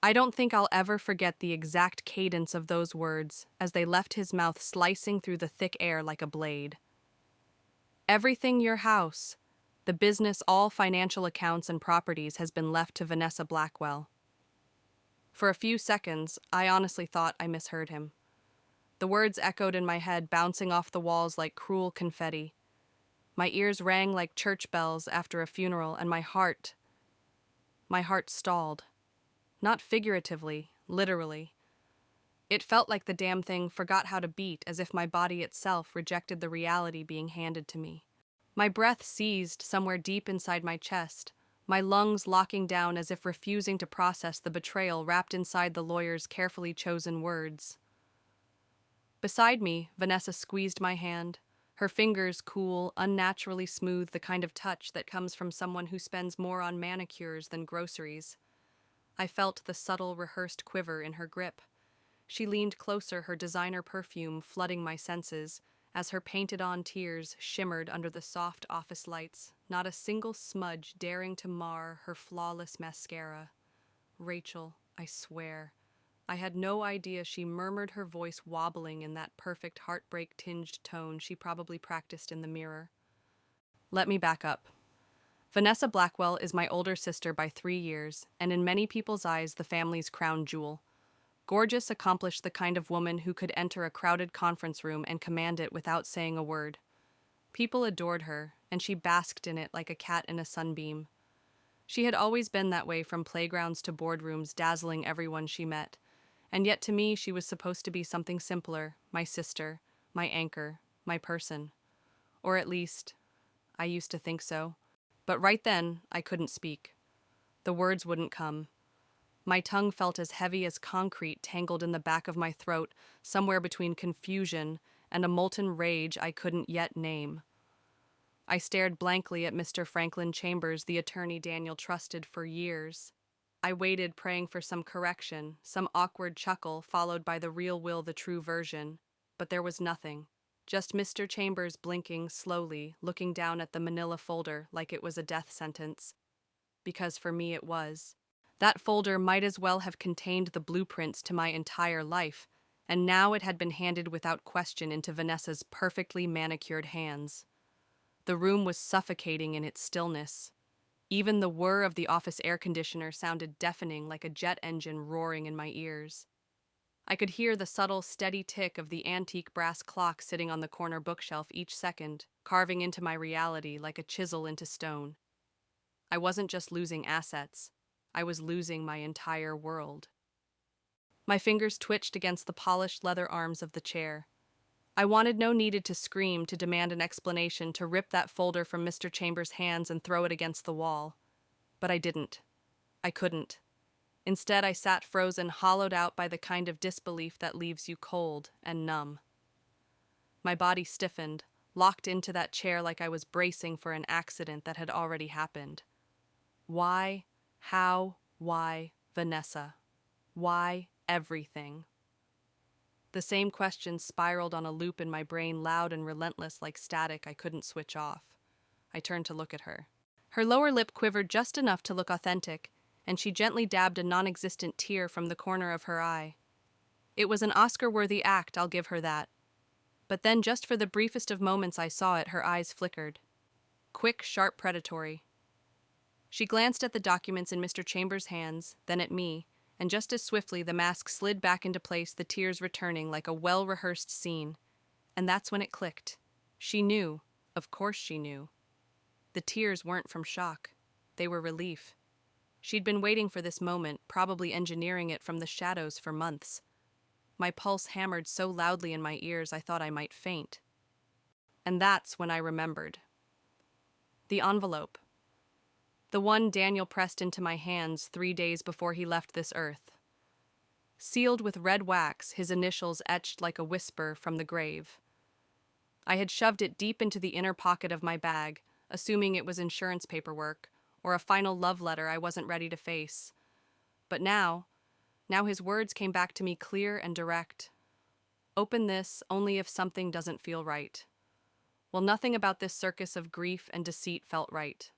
I don't think I'll ever forget the exact cadence of those words as they left his mouth slicing through the thick air like a blade. Everything your house, the business, all financial accounts and properties has been left to Vanessa Blackwell. For a few seconds, I honestly thought I misheard him. The words echoed in my head, bouncing off the walls like cruel confetti. My ears rang like church bells after a funeral, and my heart stalled. Not figuratively, literally. It felt like the damn thing forgot how to beat, as if my body itself rejected the reality being handed to me. My breath seized somewhere deep inside my chest, my lungs locking down as if refusing to process the betrayal wrapped inside the lawyer's carefully chosen words. Beside me, Vanessa squeezed my hand, her fingers cool, unnaturally smooth, the kind of touch that comes from someone who spends more on manicures than groceries. I felt the subtle, rehearsed quiver in her grip. She leaned closer, her designer perfume flooding my senses, as her painted-on tears shimmered under the soft office lights, not a single smudge daring to mar her flawless mascara. Rachel, I swear. I had no idea she murmured, her voice wobbling in that perfect heartbreak-tinged tone she probably practiced in the mirror. Let me back up. Vanessa Blackwell is my older sister by 3 years, and in many people's eyes the family's crown jewel. Gorgeous, accomplished, the kind of woman who could enter a crowded conference room and command it without saying a word. People adored her, and she basked in it like a cat in a sunbeam. She had always been that way, from playgrounds to boardrooms, dazzling everyone she met. And yet to me she was supposed to be something simpler, my sister, my anchor, my person. Or at least, I used to think so. But right then, I couldn't speak. The words wouldn't come. My tongue felt as heavy as concrete tangled in the back of my throat, somewhere between confusion and a molten rage I couldn't yet name. I stared blankly at Mr. Franklin Chambers, the attorney Daniel trusted for years. I waited, praying for some correction, some awkward chuckle, followed by the real Will, the true version. But there was nothing. Just Mr. Chambers blinking slowly, looking down at the manila folder like it was a death sentence. Because for me it was. That folder might as well have contained the blueprints to my entire life, and now it had been handed without question into Vanessa's perfectly manicured hands. The room was suffocating in its stillness. Even the whir of the office air conditioner sounded deafening, like a jet engine roaring in my ears. I could hear the subtle, steady tick of the antique brass clock sitting on the corner bookshelf each second, carving into my reality like a chisel into stone. I wasn't just losing assets. I was losing my entire world. My fingers twitched against the polished leather arms of the chair. I wanted no needed to scream, to demand an explanation, to rip that folder from Mr. Chambers' hands and throw it against the wall. But I didn't. I couldn't. Instead, I sat frozen, hollowed out by the kind of disbelief that leaves you cold and numb. My body stiffened, locked into that chair like I was bracing for an accident that had already happened. Why? How? Why, Vanessa? Why everything? The same questions spiraled on a loop in my brain, loud and relentless like static I couldn't switch off. I turned to look at her. Her lower lip quivered just enough to look authentic, and she gently dabbed a non-existent tear from the corner of her eye. It was an Oscar-worthy act, I'll give her that. But then, just for the briefest of moments I saw it, her eyes flickered. Quick, sharp, predatory. She glanced at the documents in Mr. Chambers' hands, then at me, and just as swiftly the mask slid back into place, the tears returning like a well-rehearsed scene. And that's when it clicked. She knew. Of course she knew. The tears weren't from shock. They were relief. She'd been waiting for this moment, probably engineering it from the shadows for months. My pulse hammered so loudly in my ears I thought I might faint. And that's when I remembered. The envelope. The one Daniel pressed into my hands 3 days before he left this earth. Sealed with red wax, his initials etched like a whisper from the grave. I had shoved it deep into the inner pocket of my bag, assuming it was insurance paperwork, or a final love letter I wasn't ready to face. But now his words came back to me clear and direct. Open this only if something doesn't feel right. Well, nothing about this circus of grief and deceit felt right.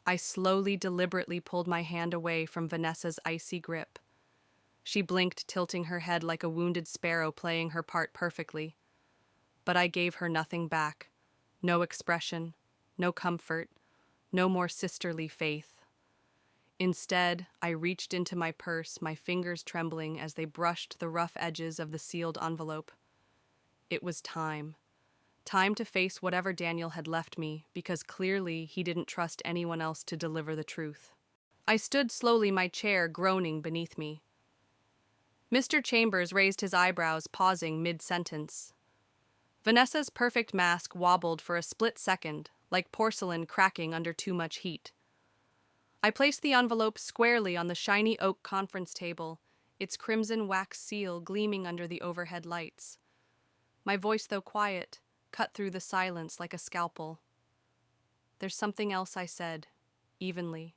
I slowly, deliberately pulled my hand away from Vanessa's icy grip. She blinked, tilting her head like a wounded sparrow playing her part perfectly. But I gave her nothing back. No expression, no comfort, no more sisterly faith. Instead, I reached into my purse, my fingers trembling as they brushed the rough edges of the sealed envelope. It was time. Time to face whatever Daniel had left me, because clearly he didn't trust anyone else to deliver the truth. I stood slowly, my chair groaning beneath me. Mr. Chambers raised his eyebrows, pausing mid-sentence. Vanessa's perfect mask wobbled for a split second, like porcelain cracking under too much heat. I placed the envelope squarely on the shiny oak conference table, its crimson wax seal gleaming under the overhead lights. My voice, though quiet, cut through the silence like a scalpel. "There's something else," I said, evenly.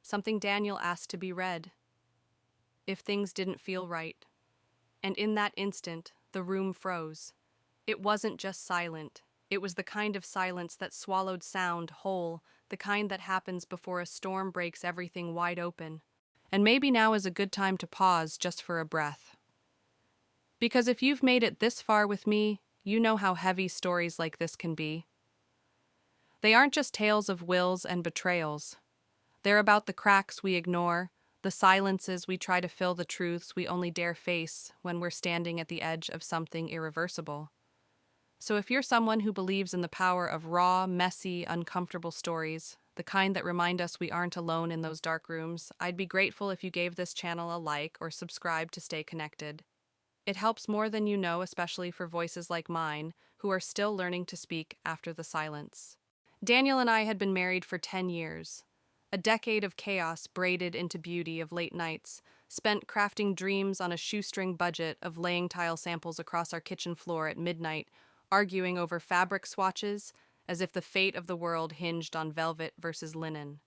"Something Daniel asked to be read. If things didn't feel right." And in that instant, the room froze. It wasn't just silent. It was the kind of silence that swallowed sound whole, the kind that happens before a storm breaks everything wide open. And maybe now is a good time to pause just for a breath. Because if you've made it this far with me, you know how heavy stories like this can be. They aren't just tales of wills and betrayals. They're about the cracks we ignore, the silences we try to fill the truths we only dare face when we're standing at the edge of something irreversible. So if you're someone who believes in the power of raw, messy, uncomfortable stories, the kind that remind us we aren't alone in those dark rooms, I'd be grateful if you gave this channel a like or subscribe to stay connected. It helps more than you know, especially for voices like mine, who are still learning to speak after the silence. Daniel and I had been married for 10 years. A decade of chaos braided into beauty of late nights, spent crafting dreams on a shoestring budget of laying tile samples across our kitchen floor at midnight, arguing over fabric swatches as if the fate of the world hinged on velvet versus linen.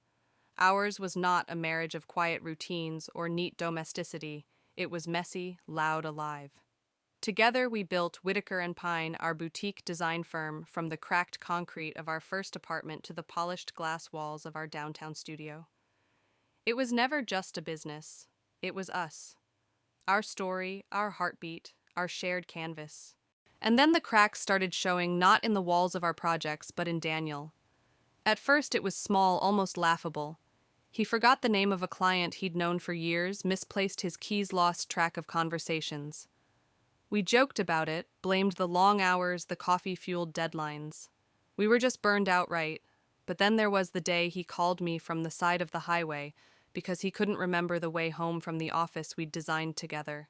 Ours was not a marriage of quiet routines or neat domesticity. It was messy, loud, alive. Together we built Whitaker and Pine, our boutique design firm, from the cracked concrete of our first apartment to the polished glass walls of our downtown studio. It was never just a business. It was us. Our story, our heartbeat, our shared canvas. And then the cracks started showing, not in the walls of our projects, but in Daniel. At first it was small, almost laughable. He forgot the name of a client he'd known for years, misplaced his keys-lost track of conversations. We joked about it, blamed the long hours, the coffee-fueled deadlines. We were just burned outright. But then there was the day he called me from the side of the highway because he couldn't remember the way home from the office we'd designed together.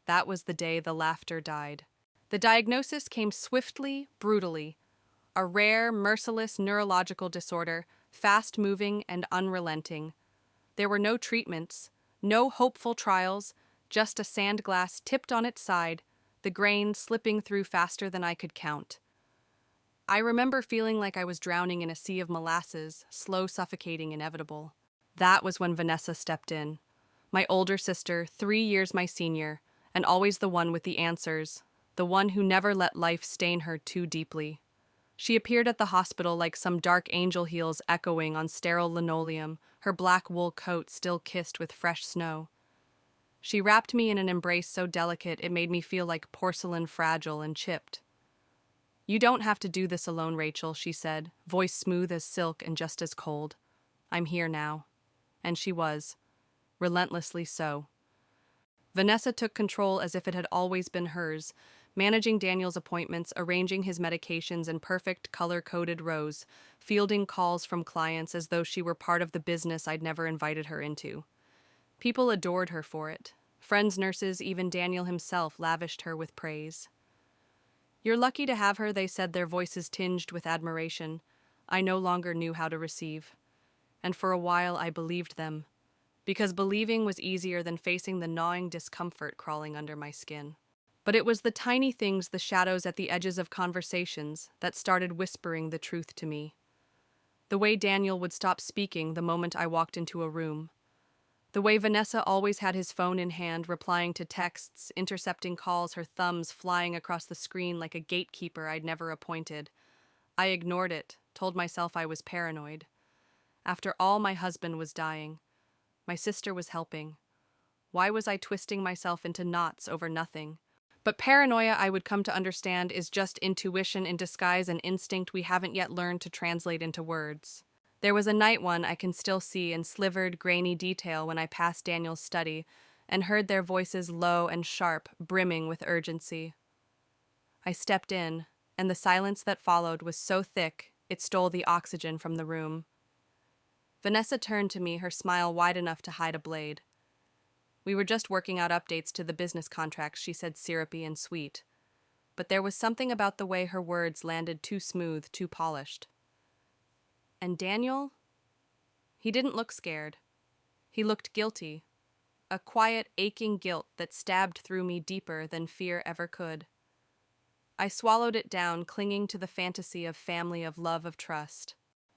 That was the day the laughter died. The diagnosis came swiftly, brutally. A rare, merciless neurological disorder, fast-moving and unrelenting. There were no treatments, no hopeful trials, just a sand glass tipped on its side, the grain slipping through faster than I could count. I remember feeling like I was drowning in a sea of molasses, slow suffocating, inevitable. That was when Vanessa stepped in. My older sister, 3 years my senior, and always the one with the answers, the one who never let life stain her too deeply. She appeared at the hospital like some dark angel heels echoing on sterile linoleum, her black wool coat still kissed with fresh snow. She wrapped me in an embrace so delicate it made me feel like porcelain, fragile and chipped. "You don't have to do this alone, Rachel," she said, voice smooth as silk and just as cold. "I'm here now." And she was. Relentlessly so. Vanessa took control as if it had always been hers, managing Daniel's appointments, arranging his medications in perfect color-coded rows, fielding calls from clients as though she were part of the business I'd never invited her into. People adored her for it. Friends, nurses, even Daniel himself lavished her with praise. "You're lucky to have her," they said, their voices tinged with admiration. I no longer knew how to receive. And for a while I believed them, because believing was easier than facing the gnawing discomfort crawling under my skin. But it was the tiny things, the shadows at the edges of conversations, that started whispering the truth to me. The way Daniel would stop speaking the moment I walked into a room. The way Vanessa always had his phone in hand, replying to texts, intercepting calls, her thumbs flying across the screen like a gatekeeper I'd never appointed. I ignored it, told myself I was paranoid. After all, my husband was dying. My sister was helping. Why was I twisting myself into knots over nothing? But paranoia, I would come to understand, is just intuition in disguise, an instinct we haven't yet learned to translate into words. There was a night one I can still see in slivered, grainy detail when I passed Daniel's study and heard their voices low and sharp, brimming with urgency. I stepped in, and the silence that followed was so thick it stole the oxygen from the room. Vanessa turned to me, her smile wide enough to hide a blade. We were just working out updates to the business contracts, she said, syrupy and sweet. But there was something about the way her words landed, too smooth, too polished. And Daniel? He didn't look scared. He looked guilty. A quiet, aching guilt that stabbed through me deeper than fear ever could. I swallowed it down, clinging to the fantasy of family, of love, of trust.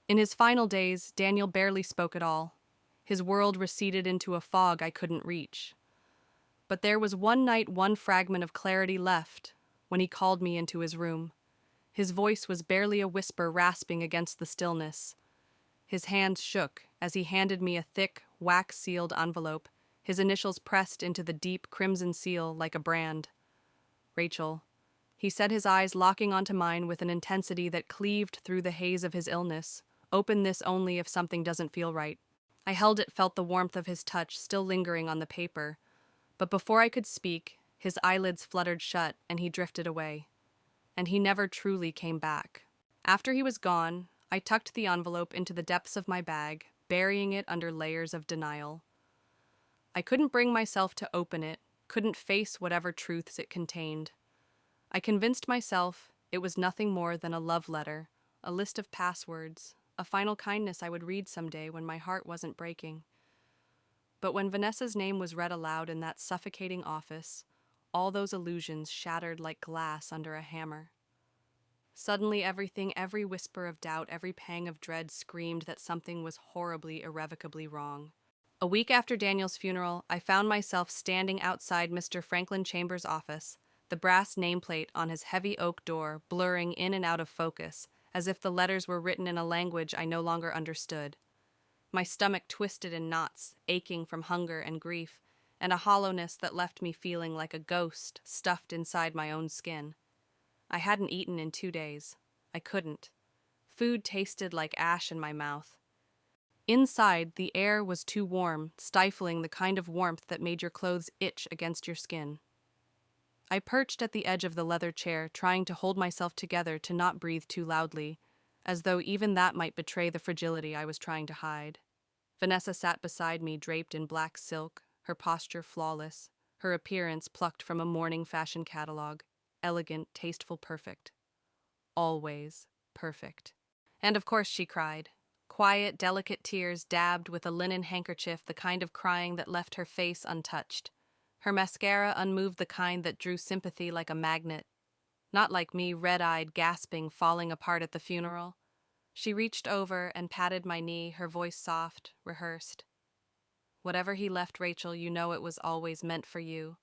In his final days, Daniel barely spoke at all. His world receded into a fog I couldn't reach. But there was one night, one fragment of clarity left, when he called me into his room. His voice was barely a whisper rasping against the stillness. His hands shook as he handed me a thick, wax-sealed envelope, his initials pressed into the deep crimson seal like a brand. Rachel. He said, his eyes locking onto mine with an intensity that cleaved through the haze of his illness. Open this only if something doesn't feel right. I held it, felt the warmth of his touch still lingering on the paper. But before I could speak, his eyelids fluttered shut and he drifted away. And he never truly came back. After he was gone, I tucked the envelope into the depths of my bag, burying it under layers of denial. I couldn't bring myself to open it, couldn't face whatever truths it contained. I convinced myself it was nothing more than a love letter, a list of passwords, a final kindness I would read someday when my heart wasn't breaking. But when Vanessa's name was read aloud in that suffocating office, all those illusions shattered like glass under a hammer. Suddenly everything, every whisper of doubt, every pang of dread screamed that something was horribly, irrevocably wrong. A week after Daniel's funeral, I found myself standing outside Mr. Franklin Chambers' office, the brass nameplate on his heavy oak door blurring in and out of focus, as if the letters were written in a language I no longer understood. My stomach twisted in knots, aching from hunger and grief, and a hollowness that left me feeling like a ghost stuffed inside my own skin. I hadn't eaten in 2 days. I couldn't. Food tasted like ash in my mouth. Inside, the air was too warm, stifling, the kind of warmth that made your clothes itch against your skin. I perched at the edge of the leather chair, trying to hold myself together to not breathe too loudly, as though even that might betray the fragility I was trying to hide. Vanessa sat beside me, draped in black silk, her posture flawless, her appearance plucked from a morning fashion catalog, elegant, tasteful, perfect. Always perfect. And of course she cried. Quiet, delicate tears dabbed with a linen handkerchief, the kind of crying that left her face untouched. Her mascara unmoved, the kind that drew sympathy like a magnet. Not like me, red-eyed, gasping, falling apart at the funeral. She reached over and patted my knee, her voice soft, rehearsed. Whatever he left, Rachel, you know it was always meant for you.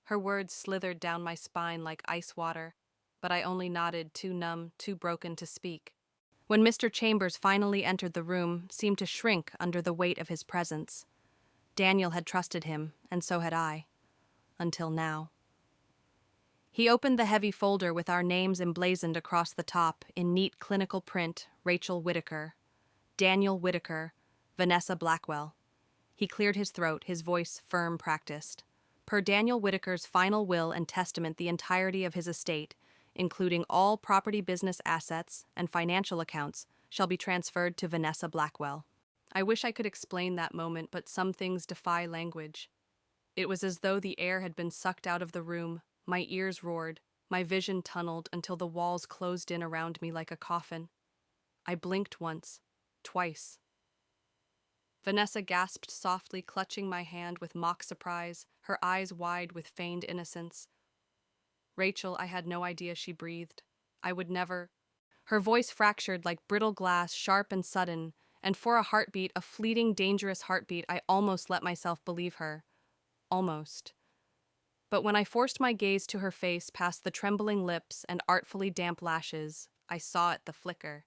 Her words slithered down my spine like ice water, but I only nodded, too numb, too broken to speak. When Mr. Chambers finally entered the room, seemed to shrink under the weight of his presence. Daniel had trusted him, and so had I. Until now. He opened the heavy folder with our names emblazoned across the top in neat clinical print: Rachel Whitaker, Daniel Whitaker, Vanessa Blackwell. He cleared his throat, his voice firm, practiced. Per Daniel Whitaker's final will and testament, the entirety of his estate, including all property, business assets, and financial accounts, shall be transferred to Vanessa Blackwell. I wish I could explain that moment, but some things defy language. It was as though the air had been sucked out of the room. My ears roared, my vision tunneled until the walls closed in around me like a coffin. I blinked once, twice. Vanessa gasped softly, clutching my hand with mock surprise, her eyes wide with feigned innocence. Rachel, I had no idea she breathed. I would never. Her voice fractured like brittle glass, sharp and sudden, and for a heartbeat, a fleeting, dangerous heartbeat, I almost let myself believe her. Almost. But when I forced my gaze to her face, past the trembling lips and artfully damp lashes, I saw it, the flicker.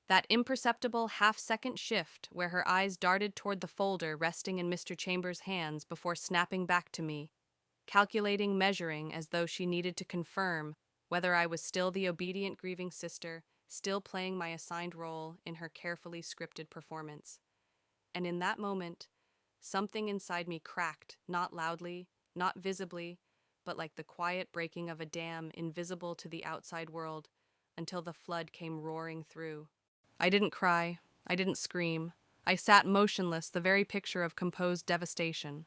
That imperceptible half-second shift where her eyes darted toward the folder resting in Mr. Chambers' hands before snapping back to me, calculating, measuring, as though she needed to confirm whether I was still the obedient grieving sister, still playing my assigned role in her carefully scripted performance. And in that moment, something inside me cracked, not loudly, not visibly, but like the quiet breaking of a dam invisible to the outside world until the flood came roaring through. I didn't cry. I didn't scream. I sat motionless, the very picture of composed devastation.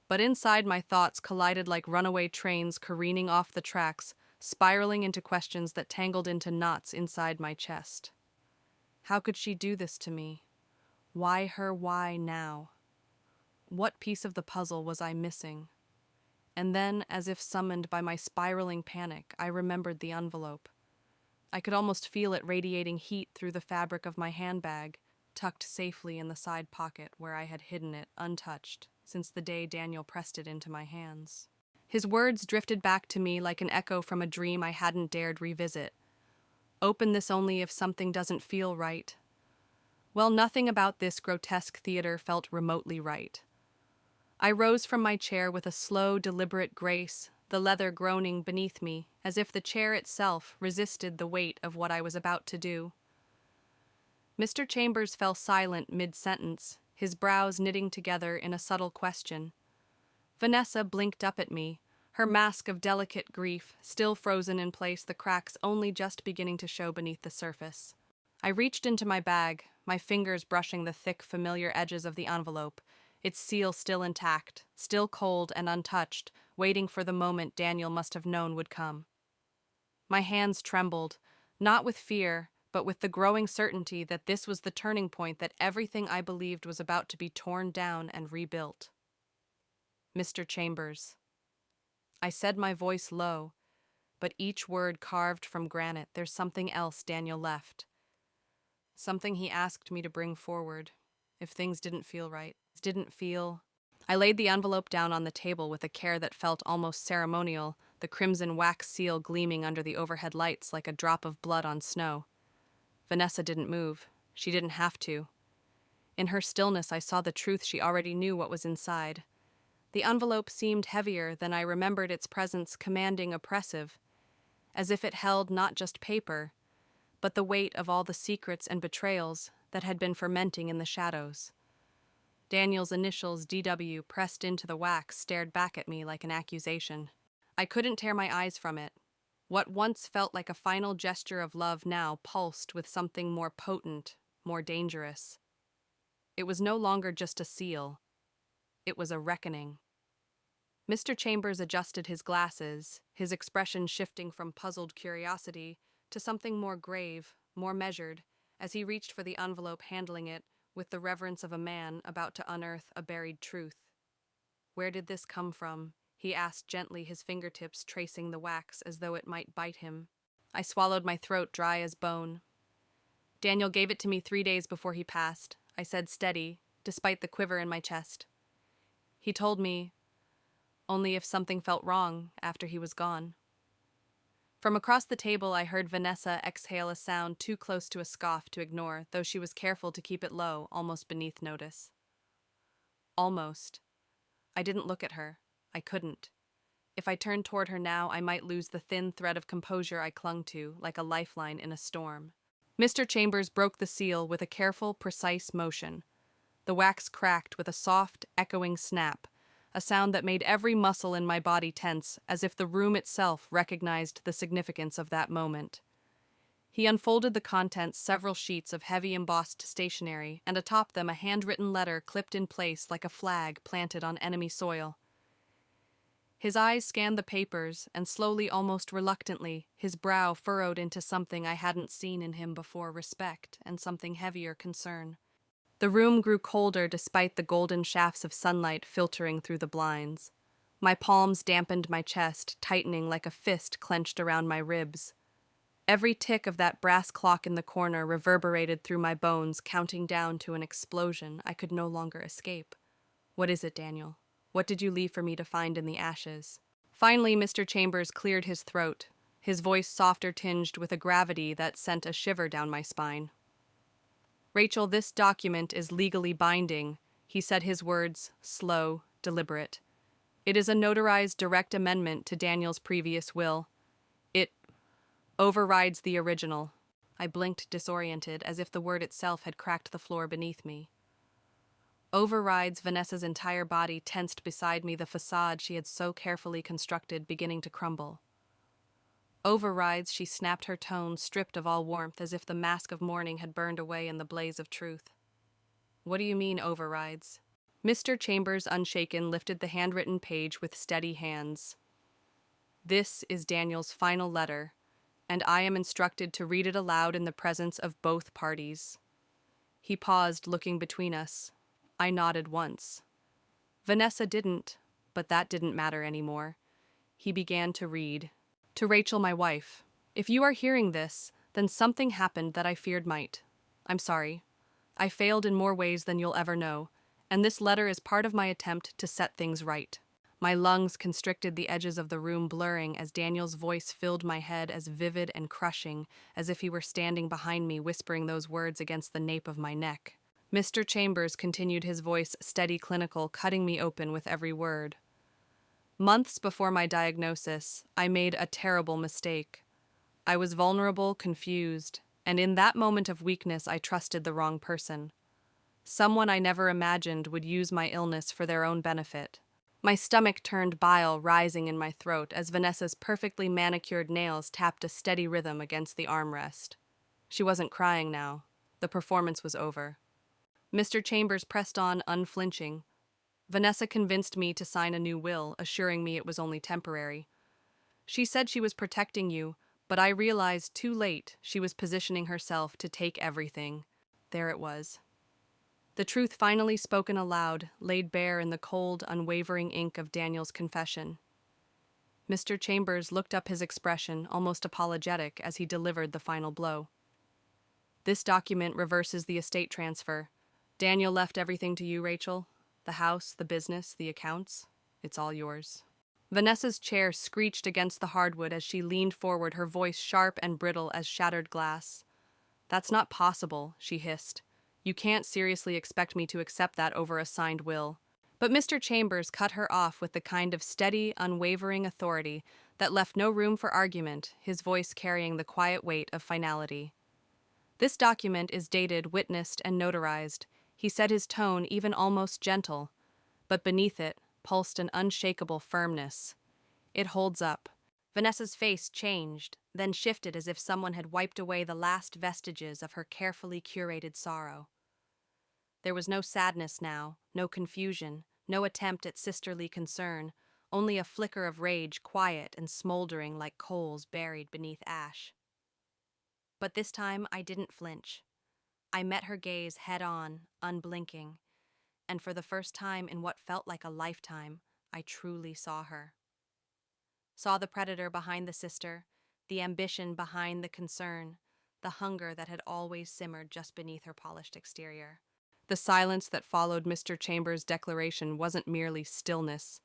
But inside, my thoughts collided like runaway trains careening off the tracks, spiraling into questions that tangled into knots inside my chest. How could she do this to me? Why her? Why now? What piece of the puzzle was I missing? And then, as if summoned by my spiraling panic, I remembered the envelope. I could almost feel it radiating heat through the fabric of my handbag, tucked safely in the side pocket where I had hidden it, untouched, since the day Daniel pressed it into my hands. His words drifted back to me like an echo from a dream I hadn't dared revisit. Open this only if something doesn't feel right. Well, nothing about this grotesque theater felt remotely right. I rose from my chair with a slow, deliberate grace, the leather groaning beneath me, as if the chair itself resisted the weight of what I was about to do. Mr. Chambers fell silent mid-sentence, his brows knitting together in a subtle question. Vanessa blinked up at me, her mask of delicate grief still frozen in place, the cracks only just beginning to show beneath the surface. I reached into my bag, my fingers brushing the thick, familiar edges of the envelope, its seal still intact, still cold and untouched, waiting for the moment Daniel must have known would come. My hands trembled, not with fear, but with the growing certainty that this was the turning point, that everything I believed was about to be torn down and rebuilt. Mr. Chambers. I said, my voice low, but each word carved from granite. There's something else Daniel left. Something he asked me to bring forward, if things didn't feel right. I laid the envelope down on the table with a care that felt almost ceremonial, the crimson wax seal gleaming under the overhead lights like a drop of blood on snow. Vanessa didn't move. She didn't have to. In her stillness, I saw the truth. She already knew what was inside. The envelope seemed heavier than I remembered, its presence commanding, oppressive, as if it held not just paper, but the weight of all the secrets and betrayals that had been fermenting in the shadows. Daniel's initials, DW, pressed into the wax, stared back at me like an accusation. I couldn't tear my eyes from it. What once felt like a final gesture of love now pulsed with something more potent, more dangerous. It was no longer just a seal. It was a reckoning. Mr. Chambers adjusted his glasses, his expression shifting from puzzled curiosity to something more grave, more measured, as he reached for the envelope, handling it with the reverence of a man about to unearth a buried truth. Where did this come from? He asked gently, his fingertips tracing the wax as though it might bite him. I swallowed, my throat dry as bone. Daniel gave it to me 3 days before he passed, I said, steady, despite the quiver in my chest. He told me only if something felt wrong after he was gone. From across the table, I heard Vanessa exhale a sound too close to a scoff to ignore, though she was careful to keep it low, almost beneath notice. Almost. I didn't look at her. I couldn't. If I turned toward her now, I might lose the thin thread of composure I clung to, like a lifeline in a storm. Mr. Chambers broke the seal with a careful, precise motion. The wax cracked with a soft, echoing snap, a sound that made every muscle in my body tense, as if the room itself recognized the significance of that moment. He unfolded the contents, several sheets of heavy embossed stationery, and atop them a handwritten letter clipped in place like a flag planted on enemy soil. His eyes scanned the papers, and slowly, almost reluctantly, his brow furrowed into something I hadn't seen in him before: respect and something heavier: concern. The room grew colder despite the golden shafts of sunlight filtering through the blinds. My palms dampened my chest, tightening like a fist clenched around my ribs. Every tick of that brass clock in the corner reverberated through my bones, counting down to an explosion I could no longer escape. What is it, Daniel? What did you leave for me to find in the ashes? Finally, Mr. Chambers cleared his throat, his voice softer tinged with a gravity that sent a shiver down my spine. Rachel, this document is legally binding. He said his words, slow, deliberate. It is a notarized direct amendment to Daniel's previous will. It overrides the original. I blinked disoriented, as if the word itself had cracked the floor beneath me. Overrides. Vanessa's entire body tensed beside me, the facade she had so carefully constructed beginning to crumble. Overrides. She snapped, her tone stripped of all warmth, as if the mask of mourning had burned away in the blaze of truth. What do you mean, overrides? Mr. Chambers, unshaken, lifted the handwritten page with steady hands. This is Daniel's final letter, and I am instructed to read it aloud in the presence of both parties. He paused, looking between us. I nodded once. Vanessa didn't, but that didn't matter anymore. He began to read. To Rachel, my wife, if you are hearing this, then something happened that I feared might. I'm sorry. I failed in more ways than you'll ever know, and this letter is part of my attempt to set things right. My lungs constricted, the edges of the room blurring as Daniel's voice filled my head, as vivid and crushing as if he were standing behind me, whispering those words against the nape of my neck. Mr. Chambers continued, his voice steady, clinical, cutting me open with every word. Months before my diagnosis, I made a terrible mistake. I was vulnerable, confused, and in that moment of weakness I trusted the wrong person. Someone I never imagined would use my illness for their own benefit. My stomach turned, bile rising in my throat as Vanessa's perfectly manicured nails tapped a steady rhythm against the armrest. She wasn't crying now. The performance was over. Mr. Chambers pressed on, unflinching. Vanessa convinced me to sign a new will, assuring me it was only temporary. She said she was protecting you, but I realized too late she was positioning herself to take everything. There it was. The truth finally spoken aloud, laid bare in the cold, unwavering ink of Daniel's confession. Mr. Chambers looked up, his expression almost apologetic as he delivered the final blow. This document reverses the estate transfer. Daniel left everything to you, Rachel. The house, the business, the accounts. It's all yours. Vanessa's chair screeched against the hardwood as she leaned forward, her voice sharp and brittle as shattered glass. That's not possible, she hissed. You can't seriously expect me to accept that over a signed will. But Mr. Chambers cut her off with the kind of steady, unwavering authority that left no room for argument, his voice carrying the quiet weight of finality. This document is dated, witnessed, and notarized. He said, his tone even almost gentle, but beneath it pulsed an unshakable firmness. It holds up. Vanessa's face changed, then shifted as if someone had wiped away the last vestiges of her carefully curated sorrow. There was no sadness now, no confusion, no attempt at sisterly concern, only a flicker of rage, quiet and smoldering like coals buried beneath ash. But this time I didn't flinch. I met her gaze head-on, unblinking, and for the first time in what felt like a lifetime, I truly saw her. Saw the predator behind the sister, the ambition behind the concern, the hunger that had always simmered just beneath her polished exterior. The silence that followed Mr. Chambers' declaration wasn't merely stillness.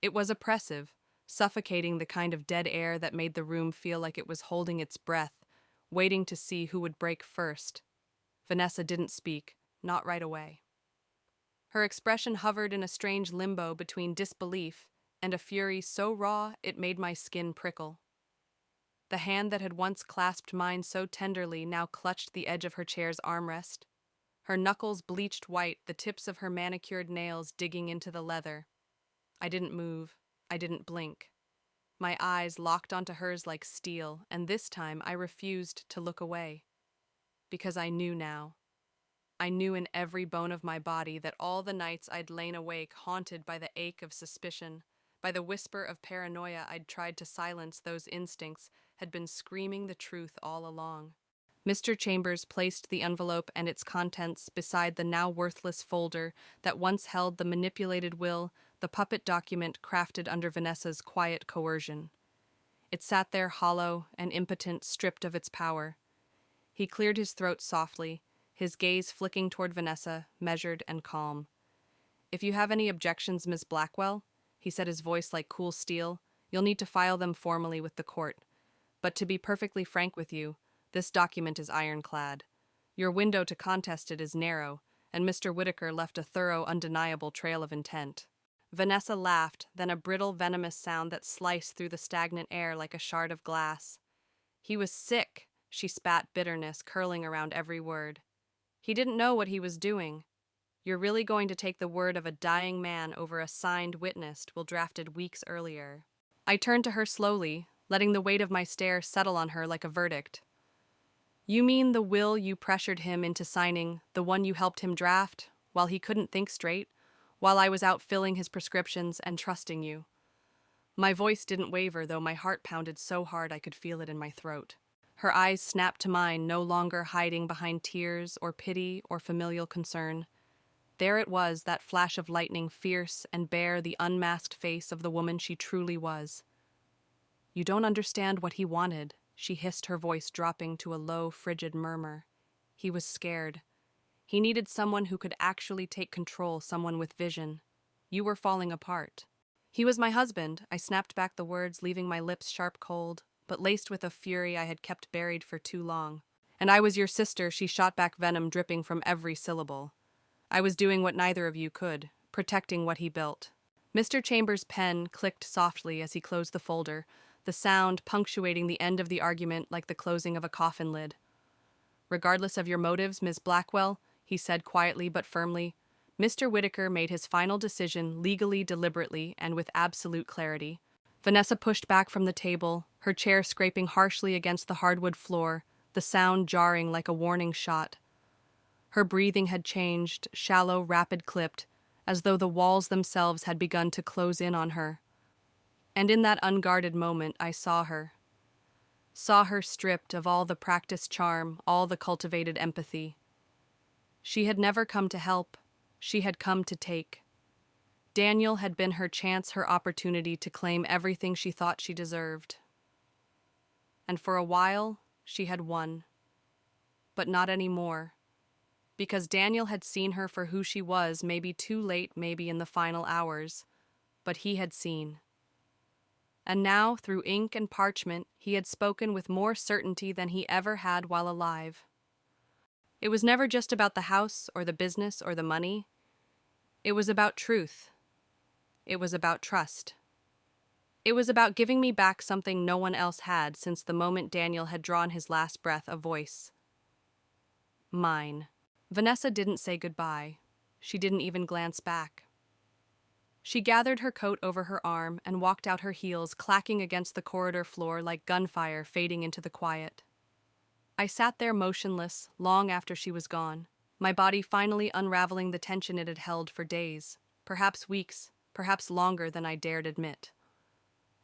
It was oppressive, suffocating, the kind of dead air that made the room feel like it was holding its breath, waiting to see who would break first. Vanessa didn't speak, not right away. Her expression hovered in a strange limbo between disbelief and a fury so raw it made my skin prickle. The hand that had once clasped mine so tenderly now clutched the edge of her chair's armrest. Her knuckles bleached white, the tips of her manicured nails digging into the leather. I didn't move. I didn't blink. My eyes locked onto hers like steel, and this time I refused to look away. Because I knew now. I knew in every bone of my body that all the nights I'd lain awake, haunted by the ache of suspicion, by the whisper of paranoia I'd tried to silence, those instincts had been screaming the truth all along. Mr. Chambers placed the envelope and its contents beside the now worthless folder that once held the manipulated will, the puppet document crafted under Vanessa's quiet coercion. It sat there hollow and impotent, stripped of its power. He cleared his throat softly, his gaze flicking toward Vanessa, measured and calm. "If you have any objections, Miss Blackwell," he said, his voice like cool steel, "you'll need to file them formally with the court. But to be perfectly frank with you, this document is ironclad. Your window to contest it is narrow, and Mr. Whitaker left a thorough, undeniable trail of intent. Vanessa laughed, then a brittle, venomous sound that sliced through the stagnant air like a shard of glass. He was sick, she spat, bitterness curling around every word. He didn't know what he was doing. You're really going to take the word of a dying man over a signed witness will drafted weeks earlier. I turned to her slowly, letting the weight of my stare settle on her like a verdict. You mean the will you pressured him into signing, the one you helped him draft, while he couldn't think straight, while I was out filling his prescriptions and trusting you? My voice didn't waver, though my heart pounded so hard I could feel it in my throat. Her eyes snapped to mine, no longer hiding behind tears or pity or familial concern. There it was, that flash of lightning, fierce and bare, the unmasked face of the woman she truly was. You don't understand what he wanted, she hissed, her voice dropping to a low, frigid murmur. He was scared. He needed someone who could actually take control, someone with vision. You were falling apart. He was my husband, I snapped back the words, leaving my lips sharp cold, but laced with a fury I had kept buried for too long. And I was your sister, she shot back, venom dripping from every syllable. I was doing what neither of you could, protecting what he built. Mr. Chambers' pen clicked softly as he closed the folder, the sound punctuating the end of the argument like the closing of a coffin lid. Regardless of your motives, Miss Blackwell, he said quietly but firmly, Mr. Whitaker made his final decision legally, deliberately, and with absolute clarity. Vanessa pushed back from the table, her chair scraping harshly against the hardwood floor, the sound jarring like a warning shot. Her breathing had changed, shallow, rapid-clipped, as though the walls themselves had begun to close in on her. And in that unguarded moment, I saw her. Saw her stripped of all the practiced charm, all the cultivated empathy. She had never come to help. She had come to take. Daniel had been her chance, her opportunity to claim everything she thought she deserved. And for a while, she had won. But not anymore. Because Daniel had seen her for who she was, maybe too late, maybe in the final hours, but he had seen. And now, through ink and parchment, he had spoken with more certainty than he ever had while alive. It was never just about the house or the business or the money. It was about truth. It was about trust. It was about giving me back something no one else had since the moment Daniel had drawn his last breath, a voice. Mine. Vanessa didn't say goodbye. She didn't even glance back. She gathered her coat over her arm and walked out, her heels clacking against the corridor floor like gunfire fading into the quiet. I sat there motionless long after she was gone, my body finally unraveling the tension it had held for days, perhaps weeks, perhaps longer than I dared admit.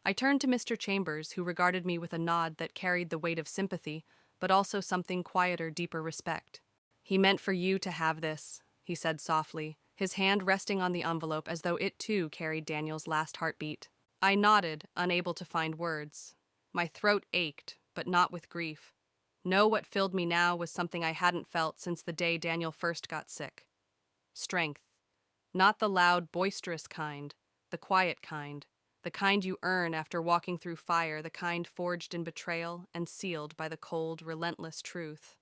I turned to Mr. Chambers, who regarded me with a nod that carried the weight of sympathy, but also something quieter, deeper respect. He meant for you to have this, he said softly, his hand resting on the envelope as though it too carried Daniel's last heartbeat. I nodded, unable to find words. My throat ached, but not with grief. No, what filled me now was something I hadn't felt since the day Daniel first got sick. Strength. Not the loud, boisterous kind, the quiet kind, the kind you earn after walking through fire, the kind forged in betrayal and sealed by the cold, relentless truth.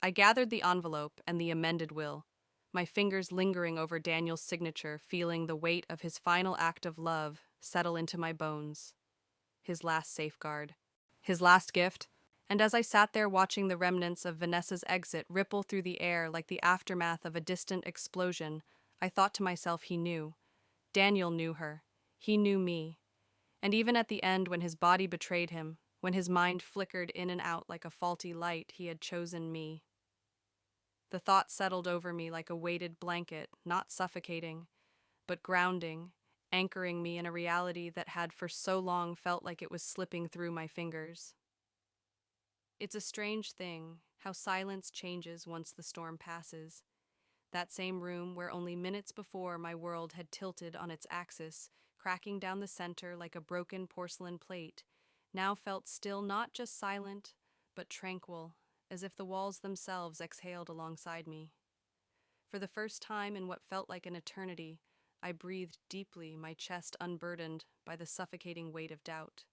I gathered the envelope and the amended will, my fingers lingering over Daniel's signature, feeling the weight of his final act of love settle into my bones. His last safeguard. His last gift. And as I sat there watching the remnants of Vanessa's exit ripple through the air like the aftermath of a distant explosion, I thought to myself, he knew. Daniel knew her. He knew me. And even at the end, when his body betrayed him, when his mind flickered in and out like a faulty light, he had chosen me. The thought settled over me like a weighted blanket, not suffocating, but grounding, anchoring me in a reality that had for so long felt like it was slipping through my fingers. It's a strange thing, how silence changes once the storm passes. That same room where only minutes before my world had tilted on its axis, cracking down the center like a broken porcelain plate, now felt still, not just silent, but tranquil, as if the walls themselves exhaled alongside me. For the first time in what felt like an eternity, I breathed deeply, my chest unburdened by the suffocating weight of doubt.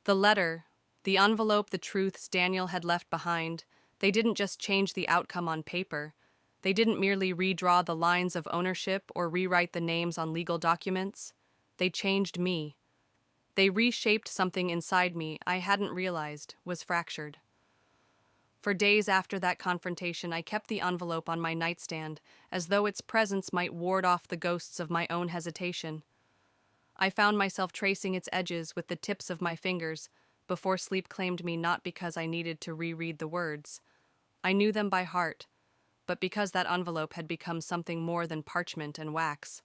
The letter, the envelope, the truths Daniel had left behind, They didn't just change the outcome on paper. They didn't merely redraw the lines of ownership or rewrite the names on legal documents. They changed me. They reshaped something inside me I hadn't realized was fractured. For days after that confrontation, I kept the envelope on my nightstand, as though its presence might ward off the ghosts of my own hesitation. I found myself tracing its edges with the tips of my fingers before sleep claimed me, not because I needed to reread the words. I knew them by heart, but because that envelope had become something more than parchment and wax.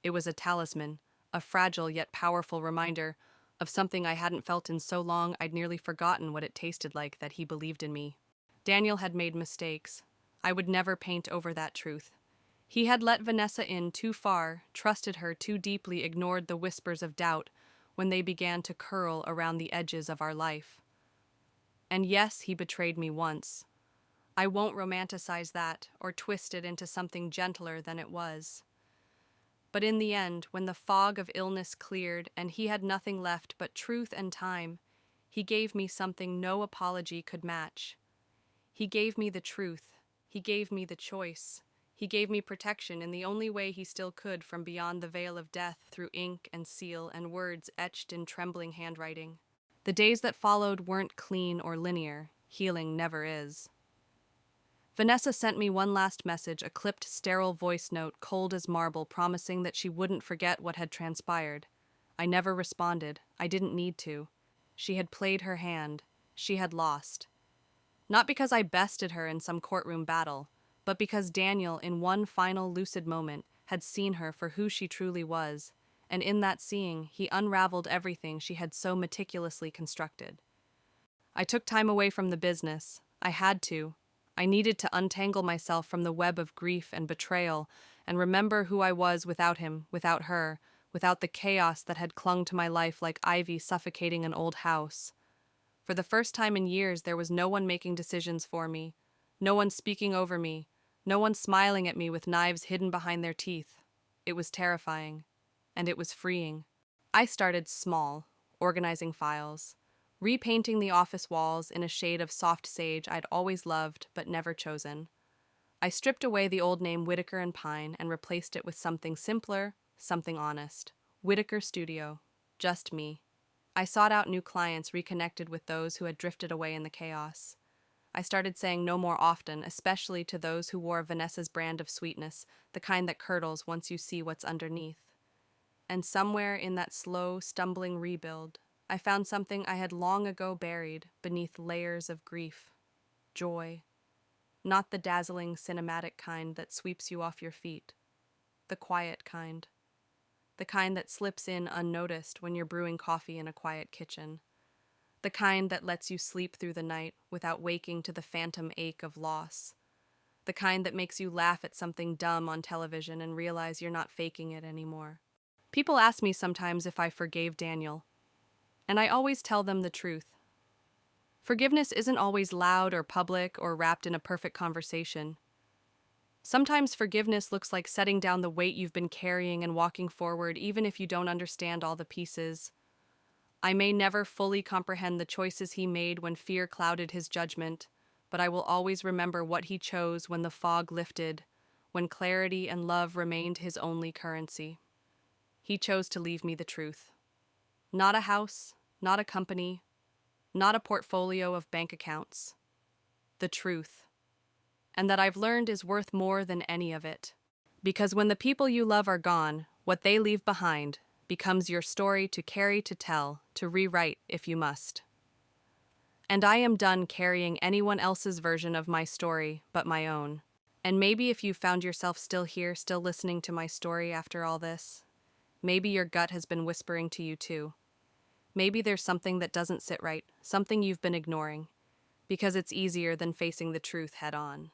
It was a talisman, a fragile yet powerful reminder of something I hadn't felt in so long I'd nearly forgotten what it tasted like, that he believed in me. Daniel had made mistakes. I would never paint over that truth. He had let Vanessa in too far, trusted her too deeply, ignored the whispers of doubt when they began to curl around the edges of our life. And yes, he betrayed me once. I won't romanticize that or twist it into something gentler than it was. But in the end, when the fog of illness cleared and he had nothing left but truth and time, he gave me something no apology could match. He gave me the truth. He gave me the choice. He gave me protection in the only way he still could, from beyond the veil of death, through ink and seal and words etched in trembling handwriting. The days that followed weren't clean or linear. Healing never is. Vanessa sent me one last message, a clipped, sterile voice note, cold as marble, promising that she wouldn't forget what had transpired. I never responded. I didn't need to. She had played her hand. She had lost. Not because I bested her in some courtroom battle, but because Daniel, in one final lucid moment, had seen her for who she truly was, and in that seeing, he unraveled everything she had so meticulously constructed. I took time away from the business. I had to. I needed to untangle myself from the web of grief and betrayal and remember who I was without him, without her, without the chaos that had clung to my life like ivy suffocating an old house. For the first time in years, there was no one making decisions for me, no one speaking over me, no one smiling at me with knives hidden behind their teeth. It was terrifying, and it was freeing. I started small, organizing files, repainting the office walls in a shade of soft sage I'd always loved but never chosen. I stripped away the old name Whitaker and Pine and replaced it with something simpler, something honest. Whitaker Studio. Just me. I sought out new clients, reconnected with those who had drifted away in the chaos. I started saying no more often, especially to those who wore Vanessa's brand of sweetness, the kind that curdles once you see what's underneath. And somewhere in that slow, stumbling rebuild, I found something I had long ago buried beneath layers of grief. Joy. Not the dazzling, cinematic kind that sweeps you off your feet. The quiet kind. The kind that slips in unnoticed when you're brewing coffee in a quiet kitchen. The kind that lets you sleep through the night without waking to the phantom ache of loss. The kind that makes you laugh at something dumb on television and realize you're not faking it anymore. People ask me sometimes if I forgave Daniel, and I always tell them the truth. Forgiveness isn't always loud or public or wrapped in a perfect conversation. Sometimes forgiveness looks like setting down the weight you've been carrying and walking forward, even if you don't understand all the pieces. I may never fully comprehend the choices he made when fear clouded his judgment, but I will always remember what he chose when the fog lifted, when clarity and love remained his only currency. He chose to leave me the truth. Not a house, not a company, not a portfolio of bank accounts. The truth. And that I've learned is worth more than any of it. Because when the people you love are gone, what they leave behind becomes your story to carry, to tell, to rewrite if you must. And I am done carrying anyone else's version of my story but my own. And maybe if you found yourself still here, still listening to my story after all this, maybe your gut has been whispering to you too. Maybe there's something that doesn't sit right, something you've been ignoring, because it's easier than facing the truth head on.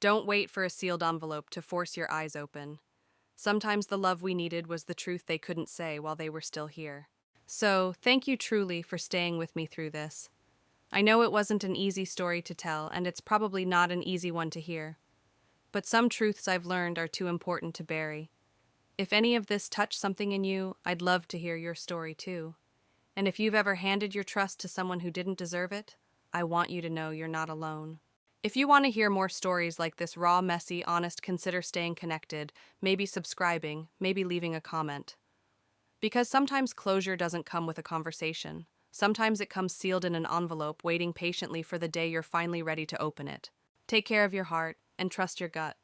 Don't wait for a sealed envelope to force your eyes open. Sometimes the love we needed was the truth they couldn't say while they were still here. So, thank you truly for staying with me through this. I know it wasn't an easy story to tell, and it's probably not an easy one to hear. But some truths I've learned are too important to bury. If any of this touched something in you, I'd love to hear your story too. And if you've ever handed your trust to someone who didn't deserve it, I want you to know you're not alone. If you want to hear more stories like this raw, messy, honest, consider staying connected, maybe subscribing, maybe leaving a comment. Because sometimes closure doesn't come with a conversation. Sometimes it comes sealed in an envelope, waiting patiently for the day you're finally ready to open it. Take care of your heart and trust your gut.